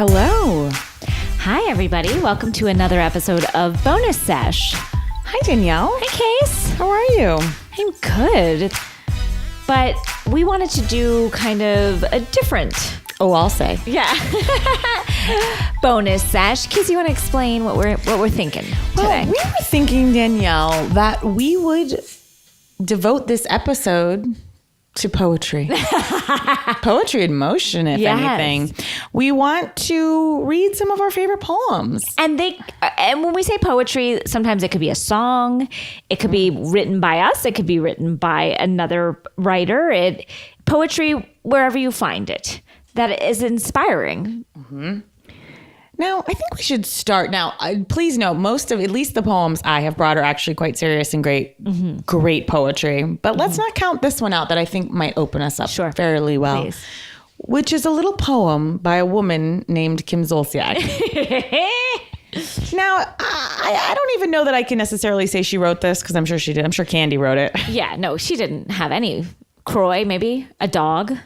Hello. Hi, everybody. Welcome to another episode of Bonus Sesh. Hi, Danielle. Hi, Case. How are you? I'm good. But we wanted to do kind of a different... Oh, I'll say. Yeah. Bonus Sesh. Case, you want to explain what we're thinking today? We were thinking, Danielle, that we would devote this episode to poetry. Poetry in motion, if anything. We want to read some of our favorite poems. And when we say poetry, sometimes it could be a song. It could be written by us. It could be written by another writer. Poetry, wherever you find it, that is inspiring. Mm-hmm. Now, I think we should start. Now, please note, at least the poems I have brought are actually quite serious and great poetry. But let's not count this one out that I think might open us up fairly well. Please. Which is a little poem by a woman named Kim Zolciak. Now, I don't even know that I can necessarily say she wrote this, because I'm sure she did. I'm sure Candy wrote it. Yeah, no, she didn't have any. Croy, maybe? A dog?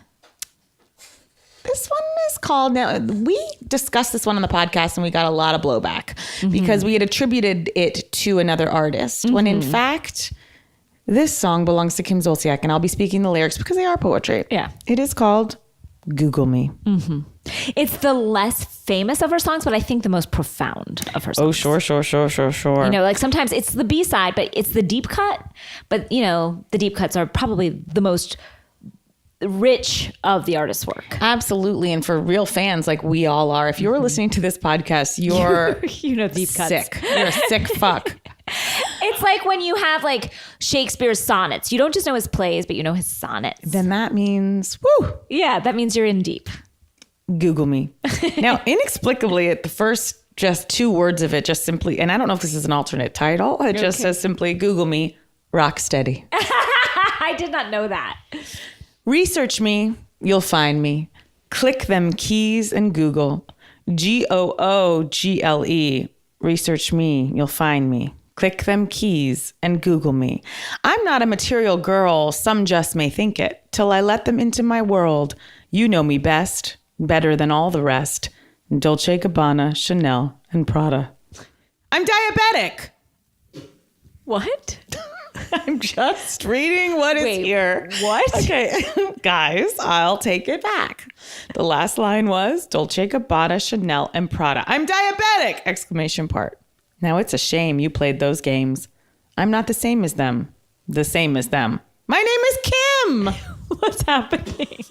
This one is called, now we discussed this one on the podcast and we got a lot of blowback because we had attributed it to another artist when in fact this song belongs to Kim Zolciak, and I'll be speaking the lyrics because they are poetry. Yeah. It is called Google Me. Mm-hmm. It's the less famous of her songs, but I think the most profound of her songs. Oh, sure. You know, like sometimes it's the B-side, but it's the deep cut. But, you know, the deep cuts are probably the most rich of the artist's work. Absolutely. And for real fans like we all are, if you're listening to this podcast, you're deep cuts. Sick. You're a sick fuck. It's like when you have like Shakespeare's sonnets. You don't just know his plays, but you know his sonnets. Then that means, woo. Yeah, that means you're in deep. Google me. Now, inexplicably, at the first just two words of it, just simply, and I don't know if this is an alternate title, it just says simply, Google me, rock steady. I did not know that. Research me, you'll find me. Click them keys and Google. Google. Research me, you'll find me. Click them keys and Google me. I'm not a material girl, some just may think it, till I let them into my world. You know me best, better than all the rest. Dolce & Gabbana, Chanel, and Prada. I'm diabetic. What? I'm just reading what is here. What? Okay, guys, I'll take it back. The last line was Dolce & Gabbana, Chanel, and Prada. I'm diabetic! Exclamation part. Now it's a shame you played those games. I'm not the same as them. The same as them. My name is Kim! What's happening?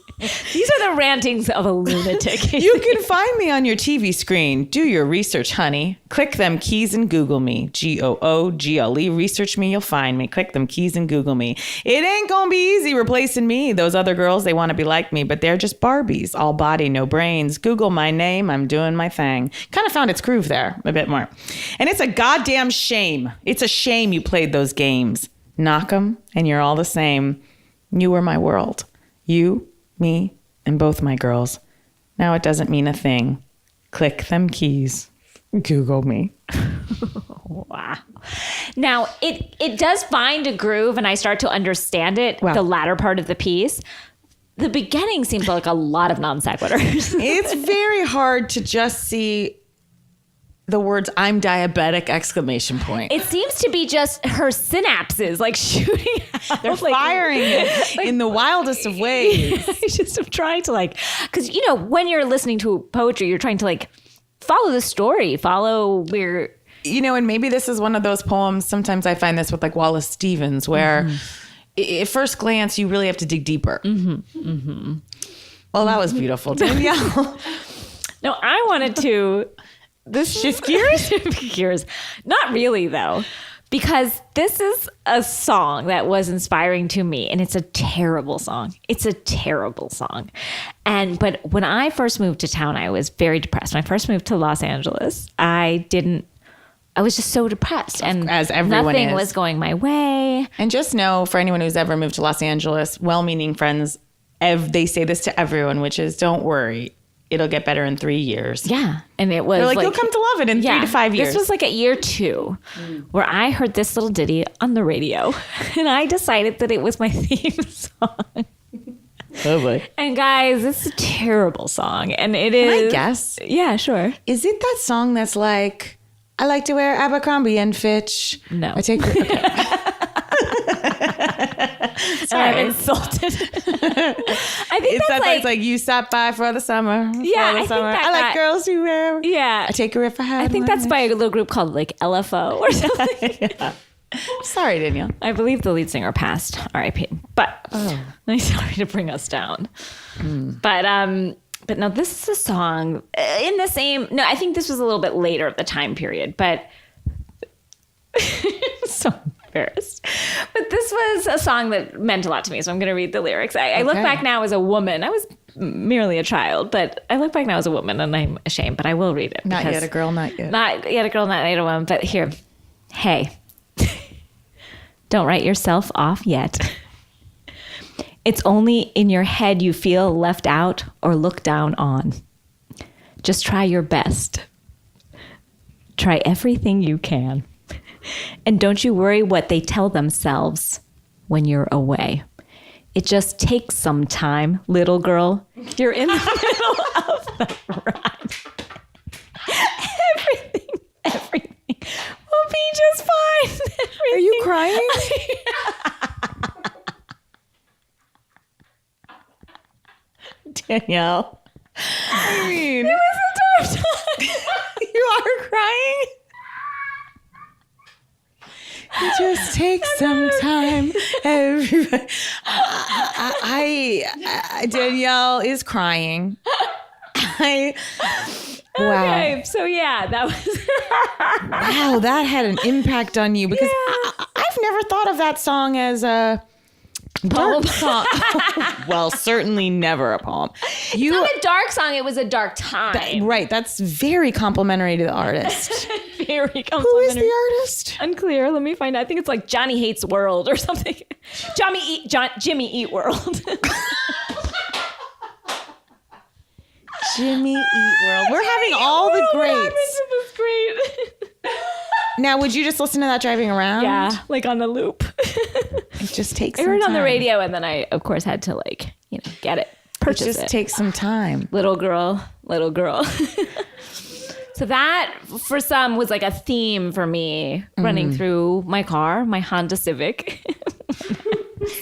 These are the rantings of a lunatic. You can find me on your TV screen. Do your research, honey. Click them keys and Google me. Google. Research me, you'll find me. Click them keys and Google me. It ain't gonna be easy replacing me. Those other girls, they want to be like me, but they're just Barbies. All body, no brains. Google my name. I'm doing my thing. Kind of found its groove there a bit more. And it's a goddamn shame. It's a shame you played those games. Knock 'em and you're all the same. You were my world. You, me, and both my girls. Now it doesn't mean a thing. Click them keys. Google me. Wow. Now, it does find a groove, and I start to understand it, the latter part of the piece. The beginning seems like a lot of non sequiturs. It's very hard to just see the words "I'm diabetic!" exclamation point. It seems to be just her synapses like shooting out. They're firing in the wildest of ways. I just am trying to because you know when you're listening to poetry, you're trying to follow the story, follow where and maybe this is one of those poems. Sometimes I find this with Wallace Stevens, where at first glance you really have to dig deeper. Well, that was beautiful, Danielle. No, I wanted to. Shift gears? Shift gears. Not really, though, because this is a song that was inspiring to me, and it's a terrible song. But when I first moved to town, I was very depressed. When I first moved to Los Angeles, I was just so depressed, and as everyone nothing is. was going my way. And just know, for anyone who's ever moved to Los Angeles, well-meaning friends, they say this to everyone, which is, don't worry. It'll get better in 3 years. Yeah. And it was They're you'll come to love it in 3 to 5 years. This was at year 2 where I heard this little ditty on the radio, and I decided that it was my theme song. Oh boy. And guys, this is a terrible song. And it is. Can I guess? Yeah, sure. Is it that song that's like, I like to wear Abercrombie and Fitch? No. I take. Okay. I'm insulted. I think It's that's that like, it's like you stop by for the summer. Yeah, for the I think summer. that I like got- girls who wear. yeah. I take her if I had. I think one. that's by a little group called like LFO or something. Yeah. Sorry, Danielle. I believe the lead singer passed, R.I.P. But I'm sorry to bring us down. But no, this is a song in the same. No, I think this was a little bit later of the time period. But so embarrassed. But this was a song that meant a lot to me. So I'm going to read the lyrics. I look back now as a woman. I was merely a child, but I look back now as a woman, and I'm ashamed. But I will read it. Not because- yet a girl, not yet. Not yet a girl, not yet a woman. But here, hey. Don't write yourself off yet. It's only in your head you feel left out or looked down on. Just try your best. Try everything you can. And don't you worry what they tell themselves when you're away. It just takes some time, little girl. You're in the middle of the ride. Everything will be just fine. Are you crying? Danielle. I mean, It was a tough time. you are crying. It just takes some time. Everybody. Danielle is crying. Wow. Okay, so yeah, that was. Wow, that had an impact on you because I've never thought of that song as a dark song. Well, certainly never a poem. It's not a dark song, it was a dark time. Right, that's very complimentary to the artist. Very complimentary. Who is the artist? Unclear. Let me find out. I think it's like Johnny Hates World or something. Jimmy Eat World. Jimmy Eat World. We're having all the greats. It was great. Now, would you just listen to that driving around? Yeah, like on the loop. It just takes I some heard it on the time. radio, and then I, of course, had to get it, It purchase just it. takes some time. Little girl. So that, for some, was like a theme for me running through my car, my Honda Civic.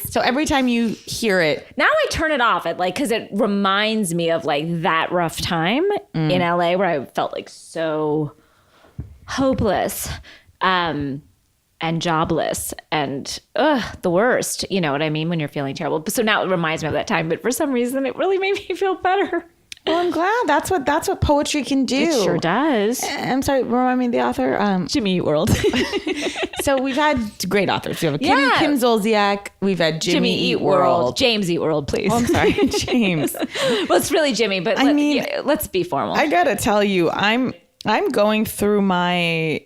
So every time you hear it, Now I turn it off because it reminds me of that rough time in LA where I felt so hopeless and jobless and the worst. You know what I mean? When you're feeling terrible. So now it reminds me of that time. But for some reason, it really made me feel better. well, I'm glad. That's what poetry can do. It sure does. I'm sorry, remind me of the author. Jimmy Eat World. So we've had great authors. We have Yeah. Kim Zolciak. We've had Jimmy Eat World. James Eat World, please. Oh, I'm sorry, James. Well, it's really Jimmy, but let's be formal. I gotta tell you, I'm going through my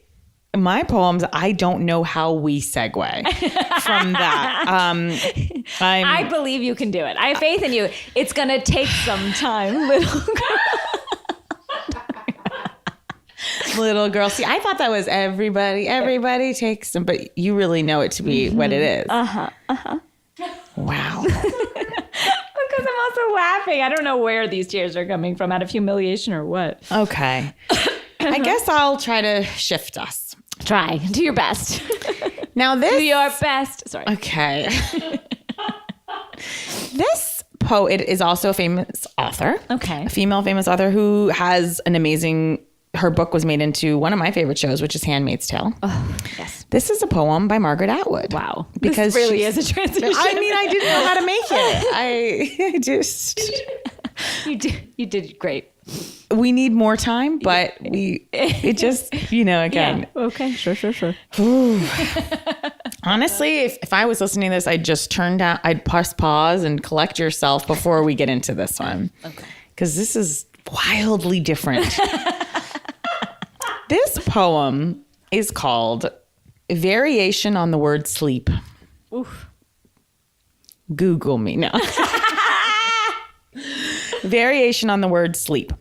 poems. I don't know how we segue from that. I believe you can do it. I have faith in you. It's going to take some time, little girl. Little girl. See, I thought that was everybody takes them, but you really know it to be what it is. Wow. Because I'm also laughing. I don't know where these tears are coming from, out of humiliation or what. Okay. I guess I'll try to shift us. Try. Do your best. Now this. Do your best. Sorry. Okay. This poet is also a famous author. Okay. A female famous author who has an amazing. Her book was made into one of my favorite shows, which is Handmaid's Tale. Oh, yes. This is a poem by Margaret Atwood. Wow. Because this really she's- is a transition. I mean, I didn't know how to make it. I just. You did great. We need more time, but it just, again. Yeah. Okay. Sure. Honestly, if I was listening to this, I'd just turn down, I'd press pause and collect yourself before we get into this one. Okay. Because this is wildly different. This poem is called Variation on the Word Sleep. Oof. Google me. No. Variation on the word sleep.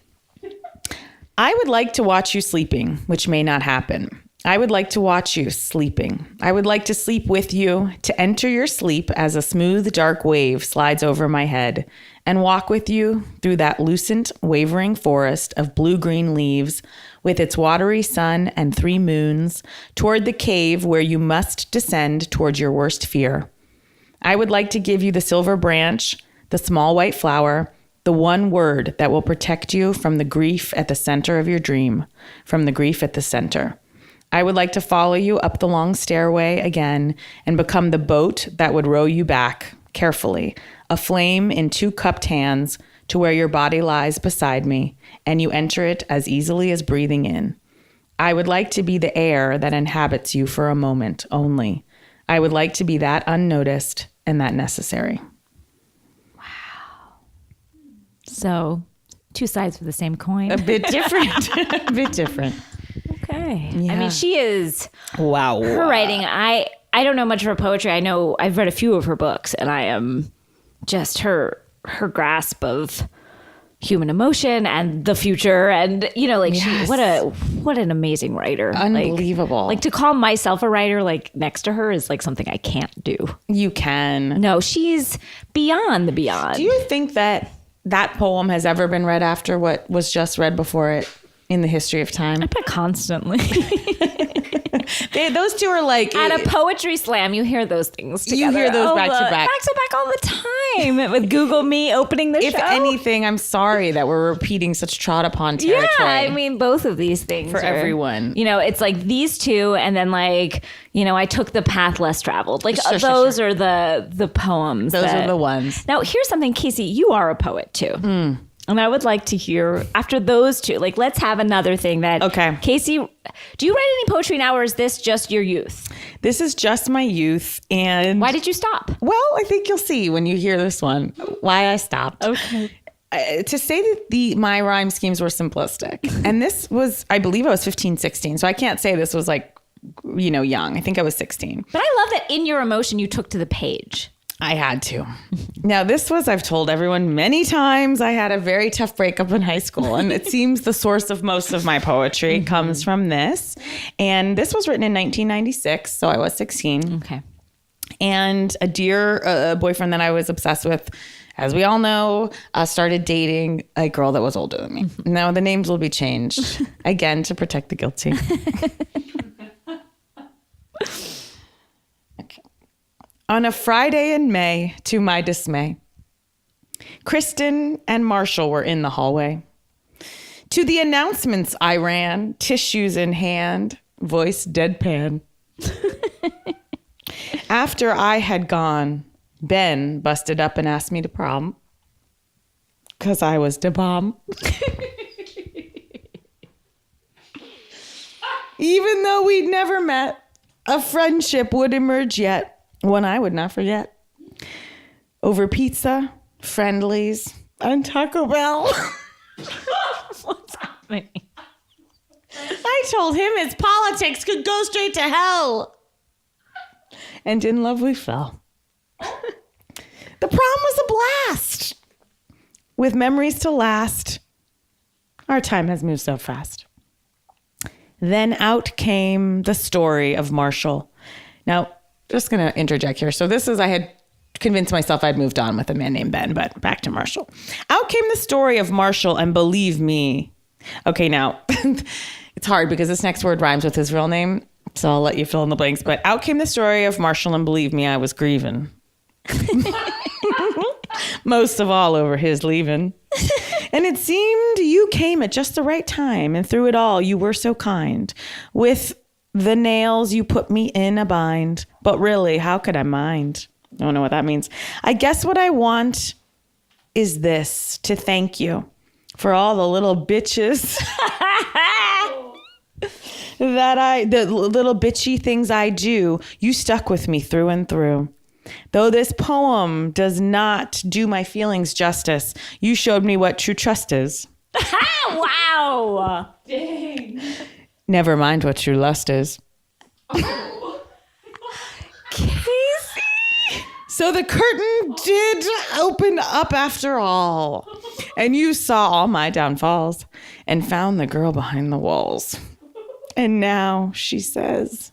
I would like to watch you sleeping, which may not happen. I would like to watch you sleeping. I would like to sleep with you, to enter your sleep as a smooth, dark wave slides over my head, and walk with you through that lucent, wavering forest of blue-green leaves with its watery sun and 3 moons toward the cave where you must descend towards your worst fear. I would like to give you the silver branch, the small white flower, the one word that will protect you from the grief at the center of your dream, from the grief at the center. I would like to follow you up the long stairway again and become the boat that would row you back, carefully, aflame in 2 cupped hands, to where your body lies beside me, and you enter it as easily as breathing in. I would like to be the air that inhabits you for a moment only. I would like to be that unnoticed and that necessary. So, 2 sides of the same coin. A bit different. A bit different. Okay. Yeah. I mean, she is. Wow. Her writing, I don't know much of her poetry. I know I've read a few of her books, and I am just her grasp of human emotion and the future, and Yes. what an amazing writer. Unbelievable. Like to call myself a writer like next to her is like something I can't do. You can. No, she's beyond the beyond. Do you think that poem has ever been read after what was just read before it in the history of time? I bet constantly. Those two are like At a poetry slam, you hear those things together. hear those back to back. Back to back all the time with Google Me opening the if show. anything, I'm sorry that we're repeating such trod upon territory. Yeah, I mean, both of these things For everyone. It's like these two, and then I took the path less traveled. Like Sure. those are the poems. Those are the ones. Now, here's something, Casey. You are a poet too. And I would like to hear, after those two, let's have another thing that... Okay. Casey, do you write any poetry now, or is this just your youth? This is just my youth. And Why did you stop? well, I think you'll see when you hear this one why I stopped. Okay. To say that my rhyme schemes were simplistic. And this was, I believe I was 15, 16. So I can't say this was young. I think I was 16. But I love that in your emotion, you took to the page. I had to. Now, this was, I've told everyone many times, I had a very tough breakup in high school. And it seems the source of most of my poetry comes from this. And this was written in 1996. So I was 16. Okay. And a dear boyfriend that I was obsessed with, as we all know, started dating a girl that was older than me. Now, the names will be changed, again, to protect the guilty. Okay. On a Friday in May, to my dismay, Kristen and Marshall were in the hallway. To the announcements I ran, tissues in hand, voice deadpan. After I had gone, Ben busted up and asked me to prom. 'Cause I was the bomb. Even though we'd never met, a friendship would emerge yet, one I would not forget. Over pizza, friendlies, and Taco Bell. What's happening? I told him his politics could go straight to hell. And in love we fell. The prom was a blast. With memories to last. Our time has moved so fast. Then out came the story of Marshall. Now, just going to interject here. So I had convinced myself I'd moved on with a man named Ben, but back to Marshall. Out came the story of Marshall, and believe me. Okay, now, it's hard because this next word rhymes with his real name, so I'll let you fill in the blanks. But out came the story of Marshall, and believe me, I was grieving. Most of all over his leaving. And it seemed you came at just the right time, and through it all you were so kind. With the nails you put me in a bind, but really, how could I mind? I don't know what that means. I guess what I want is this, to thank you for all the little bitches the little bitchy things I do. You stuck with me through and through. Though this poem does not do my feelings justice, you showed me what true trust is. Wow. Dang. Never mind what true lust is. Casey. So the curtain did open up after all, and you saw all my downfalls and found the girl behind the walls. And now she says,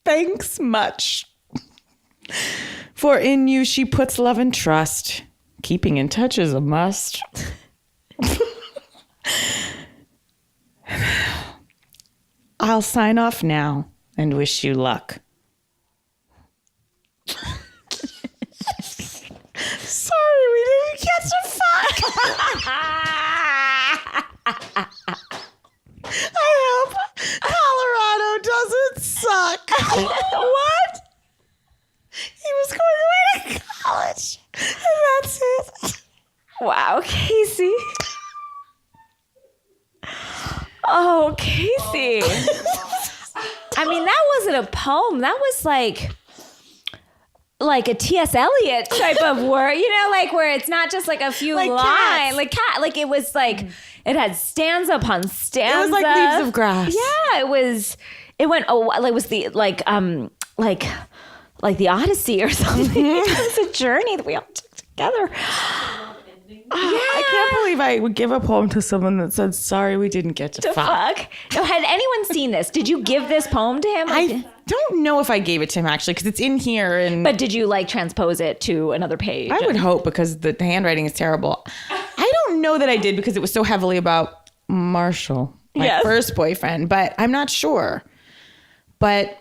thanks much. For in you she puts love and trust. Keeping in touch is a must. I'll sign off now and wish you luck. Sorry, we didn't get to fuck. I hope Colorado doesn't suck. What? He was going away to college, and that's it. Wow, Casey. Oh, Casey. I mean, that wasn't a poem. That was like a T.S. Eliot type of word, like where it's not just like a few Like lines, cats. like it was like it had stanza upon stanza. It was like Leaves of Grass. Yeah, it was. It went. Oh, it was the like the Odyssey or something. It was a journey that we all took together. I can't believe I would give a poem to someone that said, sorry, we didn't get to fuck. No, had anyone seen this? Did you give this poem to him? I don't know if I gave it to him, actually, because it's in here. But did you transpose it to another page? I would hope, because the handwriting is terrible. I don't know that I did, because it was so heavily about Marshall, my first boyfriend, but I'm not sure. But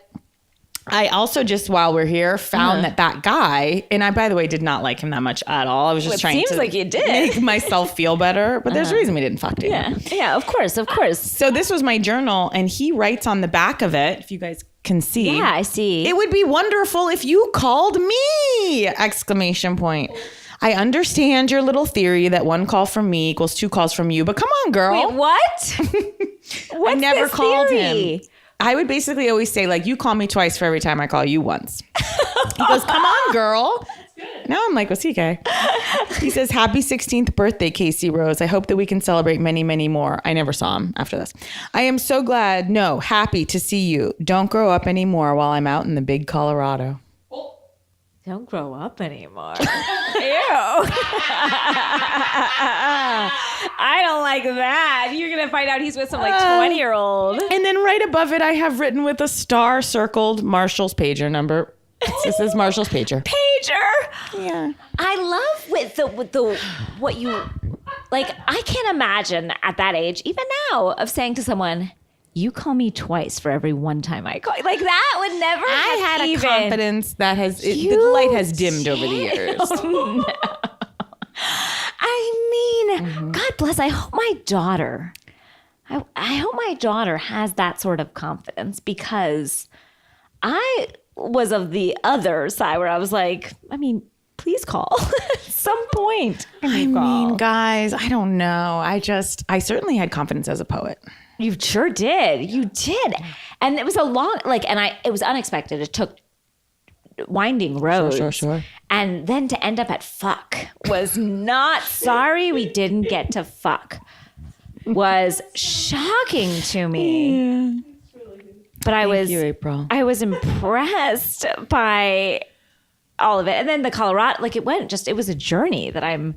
I also, just while we're here, found that guy, and I, by the way, did not like him that much at all. I was just trying to like you did. make myself feel better, but there's a reason we didn't fuck him. Yeah, of course. So this was my journal, and he writes on the back of it, if you guys can see. Yeah, I see. It would be wonderful if you called me! Exclamation point. I understand your little theory that 1 call from me equals 2 calls from you, but come on, girl. Wait, what? I never this called theory? him. I would basically always say, you call me twice for every time I call you once. He goes, come on, girl. Now I'm like, was he gay? He says, happy 16th birthday, Casey Rose. I hope that we can celebrate many, many more. I never saw him after this. I am so glad, happy to see you. Don't grow up anymore while I'm out in the big Colorado. Don't grow up anymore. Ew. I don't like that. You're going to find out he's with some 20-year-old. And then right above it, I have written with a star circled Marshall's pager number. This is Marshall's pager. Pager. Yeah. I love with the what you like. I can't imagine at that age, even now, of saying to someone, "You call me twice for every one time I call you." Like that would never. I had a confidence that the light has dimmed over the years. No. I mean, God bless. I hope my daughter. I hope my daughter has that sort of confidence, because I was of the other side where I was like, I mean, please call at some point. I mean, guys, I don't know. I certainly had confidence as a poet. You sure did. You did. And it was a long, it was unexpected. It took winding roads. Sure. And then to end up at fuck was not sorry we didn't get to fuck. Was shocking to me. Yeah. But I Thank you, April. I was impressed by all of it. And then the Colorado, it was a journey that I'm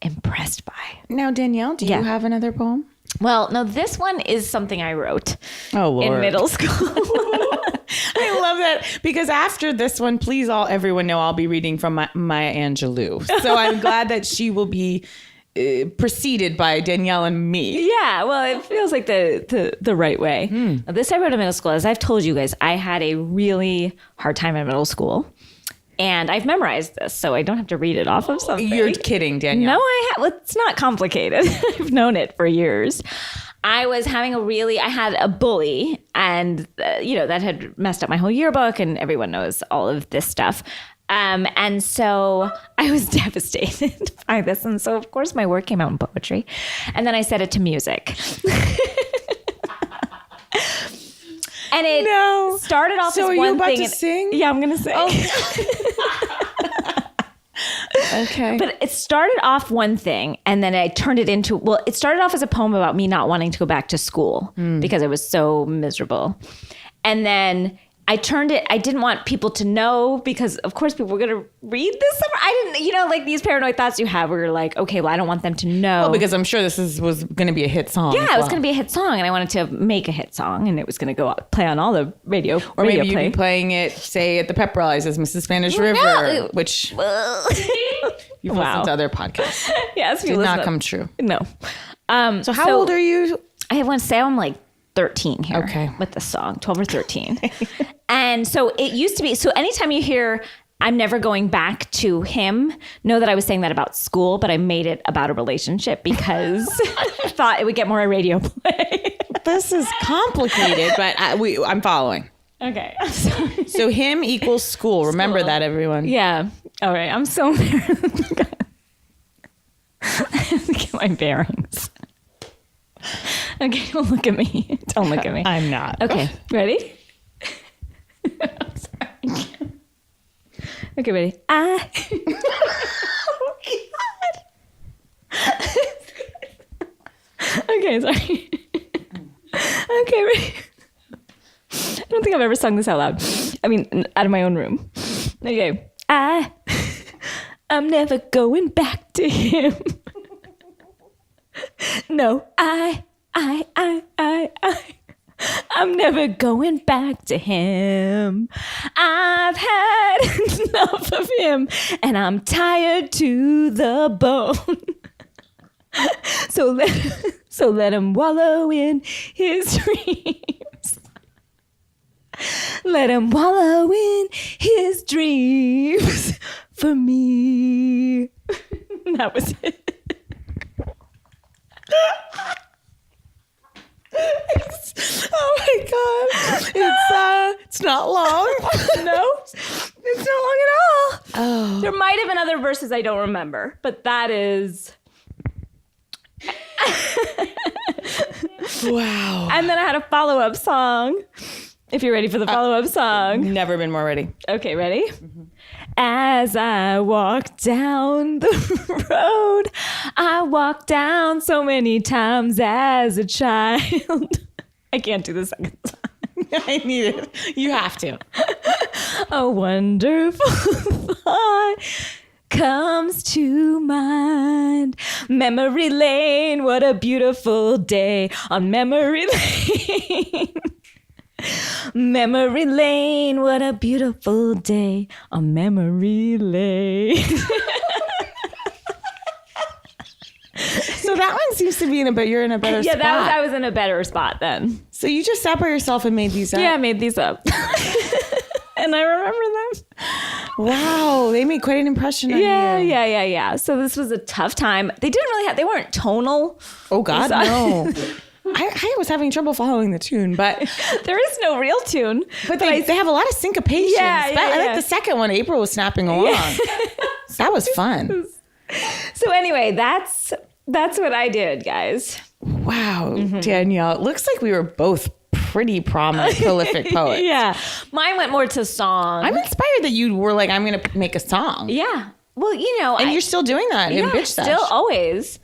impressed by. Now, Danielle, do you have another poem? Well, no, this one is something I wrote Lord. in middle school. I love that, because after this one, please everyone know I'll be reading from Maya Angelou. So I'm glad that she will be preceded by Danielle and me. Yeah, well, it feels like the right way. Now, this I wrote in middle school. As I've told you guys, I had a really hard time in middle school. And I've memorized this, so I don't have to read it off of something. You're kidding, Danielle. No, well, it's not complicated. I've known it for years. I was having I had a bully, and that had messed up my whole yearbook, and everyone knows all of this stuff. And so I was devastated by this. And so, of course, my work came out in poetry. And then I set it to music. And it started off as one thing. So are you about to sing? Yeah, I'm going to sing. Okay. But it started off one thing, and then I turned it into, it started off as a poem about me not wanting to go back to school because I was so miserable. And then I turned it. I didn't want people to know because, of course, people were going to read this somewhere. I didn't, like these paranoid thoughts you have where you're like, okay, well, I don't want them to know. Well, because I'm sure this was going to be a hit song. Yeah, it was going to be a hit song, and I wanted to make a hit song, and it was going to go play on all the radio. Or maybe you'd play. be playing it, say, at the pep rallies as Mrs. Spanish River, No. which you've Wow. listened to other podcasts. Yes, Did not come true. No. So how old are you? I want to say I'm like 13 here. Okay. With the song, 12 or 13. And so it used to be, so anytime you hear I'm never going back to him, know that I was saying that about school, but I made it about a relationship because I thought it would get more radio play. This is complicated, but I'm following. Okay. I'm sorry. So him equals school. Remember that, everyone. Yeah. All right. I'm so embarrassed. Get my bearings. Okay, don't look at me. Don't look at me. I'm not. Okay, ready? I'm sorry. Okay, ready? Oh, God. Okay, sorry. Okay, ready? I don't think I've ever sung this out loud. I mean, out of my own room. Okay. I'm never going back to him. No, I'm never going back to him. I've had enough of him, and I'm tired to the bone. So let him wallow in his dreams. Let him wallow in his dreams for me. That was it. Oh my God. It's not long. No, it's not long at all. Oh. There might have been other verses I don't remember, but that is. Wow. And then I had a follow-up song. If you're ready for the follow-up song. Never been more ready. Okay, ready? Mm-hmm. As I walk down the road, I walked down so many times as a child. I can't do the second song. I need it. You have to. A wonderful thought comes to mind. Memory lane, what a beautiful day on memory lane. Memory lane, what a beautiful day on memory lane. So that one seems to be you're in a better spot. Yeah, I was in a better spot then. So you just sat by yourself and made these up? Yeah, I made these up. And I remember them. Wow, they made quite an impression on you. Yeah. So this was a tough time. They didn't really they weren't tonal. Oh God, no. I was having trouble following the tune, but there is no real tune. But they have a lot of syncopation. I like the second one. April was snapping along. Yeah. That was fun. So anyway, that's what I did, guys. Wow, Danielle. It looks like we were both pretty prominent, prolific poets. Yeah. Mine went more to song. I'm inspired that you were like, I'm going to make a song. Yeah. Well, And you're still doing that in Bitch Sesh. Still always.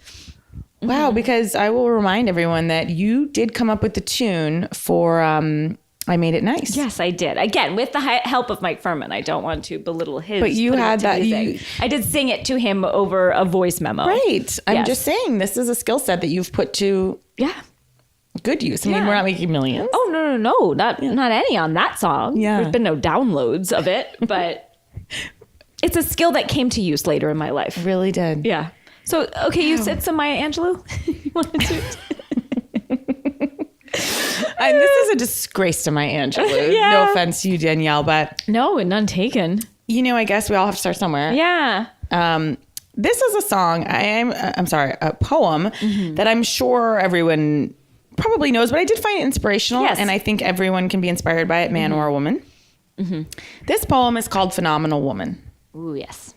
Wow, because I will remind everyone that you did come up with the tune for I Made It Nice. Yes, I did. Again, with the help of Mike Furman. I don't want to belittle his. But you had that. I did sing it to him over a voice memo. Right. I'm just saying, this is a skill set that you've put to good use. I mean, we're not making millions. Oh, no. Not any on that song. Yeah. There's been no downloads of it, but it's a skill that came to use later in my life. It really did. Yeah. So, okay, you said some Maya Angelou? You wanted to? And this is a disgrace to Maya Angelou. Yeah. No offense to you, Danielle, but No, none taken. I guess we all have to start somewhere. Yeah. This is a song. A poem that I'm sure everyone probably knows, but I did find it inspirational, and I think everyone can be inspired by it, man or a woman. This poem is called "Phenomenal Woman." Ooh, yes.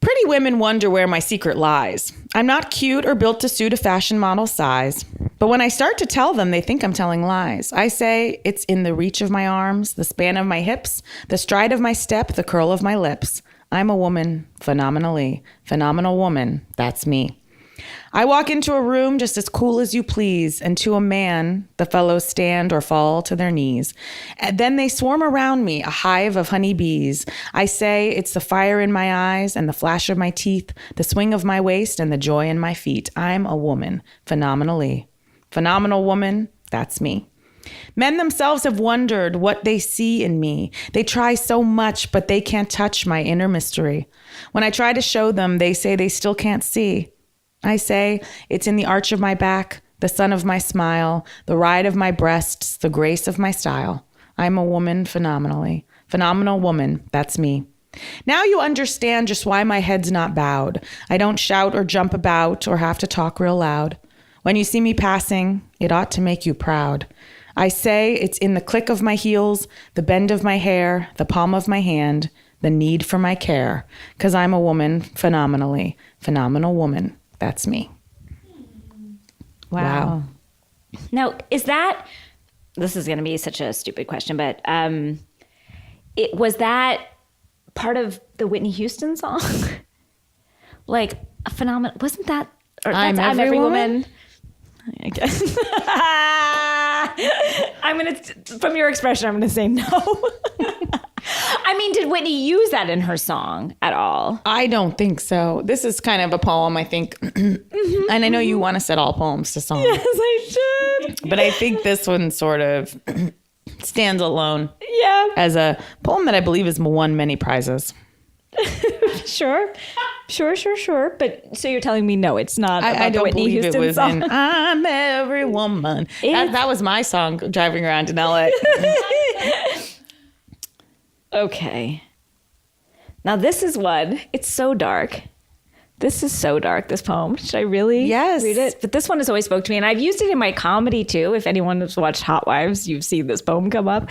Pretty women wonder where my secret lies. I'm not cute or built to suit a fashion model size. But when I start to tell them, they think I'm telling lies. I say it's in the reach of my arms, the span of my hips, the stride of my step, the curl of my lips. I'm a woman, phenomenally. Phenomenal woman, that's me. I walk into a room just as cool as you please, and to a man, the fellows stand or fall to their knees. And then they swarm around me, a hive of honey bees. I say it's the fire in my eyes and the flash of my teeth, the swing of my waist and the joy in my feet. I'm a woman, phenomenally. Phenomenal woman, that's me. Men themselves have wondered what they see in me. They try so much, but they can't touch my inner mystery. When I try to show them, they say they still can't see. I say, it's in the arch of my back, the sun of my smile, the ride of my breasts, the grace of my style. I'm a woman phenomenally. Phenomenal woman, that's me. Now you understand just why my head's not bowed. I don't shout or jump about or have to talk real loud. When you see me passing, it ought to make you proud. I say it's in the click of my heels, the bend of my hair, the palm of my hand, the need for my care, 'cause I'm a woman phenomenally. Phenomenal woman. That's me. Wow. Now, this is going to be such a stupid question, but was that part of the Whitney Houston song? Like a phenomenal, wasn't that? Or I'm every woman? I guess. From your expression, I'm going to say no. I mean, did Whitney use that in her song at all? I don't think so. This is kind of a poem, I think. And I know you want to set all poems to song. Yes, I did. But I think this one sort of stands alone. Yeah. As a poem that I believe has won many prizes. Sure. But so you're telling me no, it's not about I the don't Whitney believe Houston it was song. in I'm Every Woman. That was my song driving around in LA. Okay. Now this is one. It's so dark. This is so dark, this poem. Should I really read it? But this one has always spoke to me, and I've used it in my comedy too. If anyone has watched Hot Wives, you've seen this poem come up.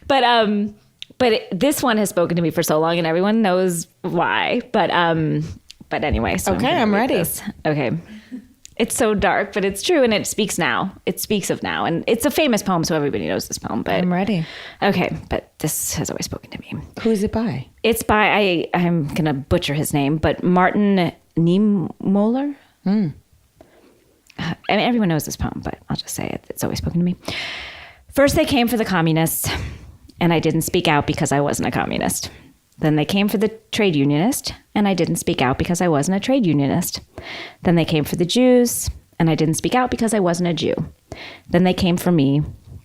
But this one has spoken to me for so long, and everyone knows why. But anyway. So okay, I'm ready. This. Okay. It's so dark, but it's true, and it speaks now. It speaks of now, and it's a famous poem, so everybody knows this poem. But I'm ready. Okay, but this has always spoken to me. Who is it by? It's by I'm gonna butcher his name, but Martin Niemöller. I mean, everyone knows this poem, but I'll just say it. It's always spoken to me. First, they came for the communists, and I didn't speak out because I wasn't a communist. Then they came for the trade unionist, and I didn't speak out because I wasn't a trade unionist. Then they came for the Jews, and I didn't speak out because I wasn't a Jew. Then they came for me,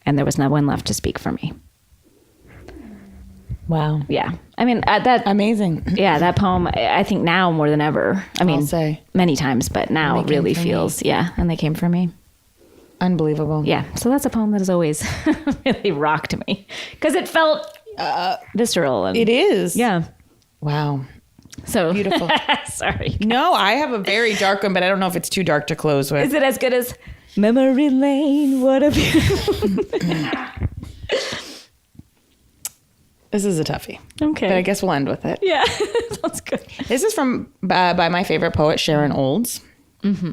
and there was no one left to speak for me. Wow. Yeah. I mean, that... Amazing. Yeah, that poem, I think now more than ever. I mean, I'll say. Many times, but now it really feels... Yeah, and they came for me. Unbelievable. Yeah, so that's a poem that has always really rocked me. Because it felt visceral. And, it is. Yeah. Wow. So beautiful. Sorry. No, I have a very dark one, but I don't know if it's too dark to close with. Is it as good as Memory Lane? What a beautiful... This is a toughie. Okay. But I guess we'll end with it. Yeah, sounds good. This is from by my favorite poet, Sharon Olds. Mm-hmm.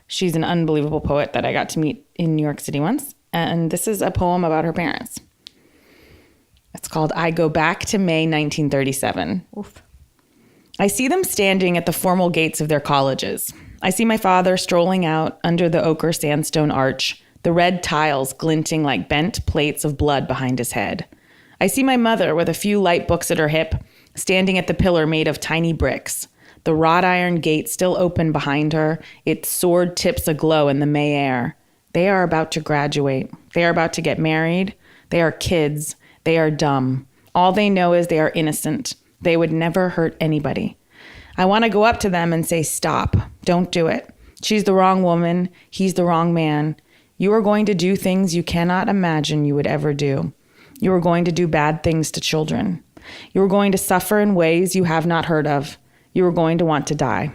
She's an unbelievable poet that I got to meet in New York City once. And this is a poem about her parents. It's called I Go Back to May 1937. Oof. I see them standing at the formal gates of their colleges. I see my father strolling out under the ochre sandstone arch, the red tiles glinting like bent plates of blood behind his head. I see my mother with a few light books at her hip, standing at the pillar made of tiny bricks. The wrought iron gate still open behind her, its sword tips aglow in the May air. They are about to graduate. They are about to get married. They are kids. They are dumb. All they know is they are innocent. They would never hurt anybody. I want to go up to them and say, stop. Don't do it. She's the wrong woman. He's the wrong man. You are going to do things you cannot imagine you would ever do. You are going to do bad things to children. You are going to suffer in ways you have not heard of. You are going to want to die.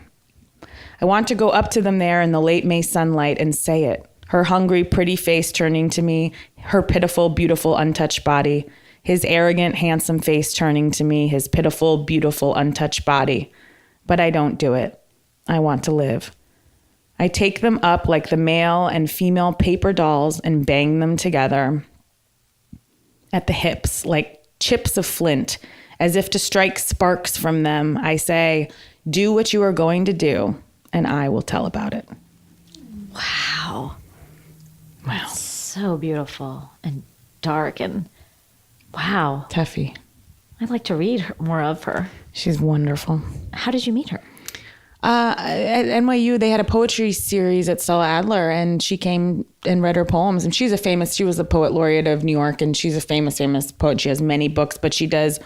I want to go up to them there in the late May sunlight and say it. Her hungry, pretty face turning to me, her pitiful, beautiful, untouched body. His arrogant, handsome face turning to me, his pitiful, beautiful, untouched body. But I don't do it. I want to live. I take them up like the male and female paper dolls and bang them together at the hips, like chips of flint, as if to strike sparks from them. I say, do what you are going to do, and I will tell about it. Wow. Wow. So beautiful and dark and wow. Teffy. I'd like to read more of her. She's wonderful. How did you meet her? At NYU, they had a poetry series at Stella Adler, and she came and read her poems. And she was the poet laureate of New York, and she's a famous poet. She has many books, but she does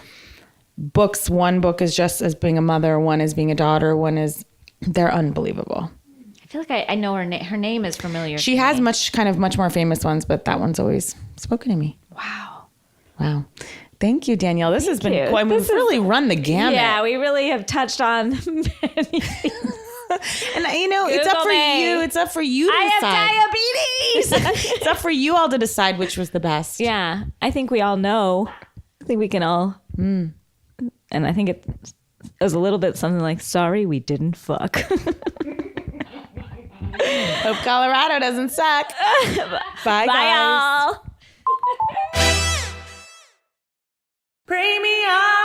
books. One book is just as being a mother, one is being a daughter, they're unbelievable. I feel like I know her name. Her name is familiar. She has much more famous ones, but that one's always spoken to me. Wow. Thank you, Danielle. This has been quite, we've really run the gamut. Yeah, we really have touched on many things. And it's up for you. It's up for you to decide. I have diabetes. It's up for you all to decide which was the best. Yeah, I think we all know. I think we can all. And I think it was a little bit something like, sorry, we didn't fuck. Hope Colorado doesn't suck. Bye, guys. Bye, y'all. Premium.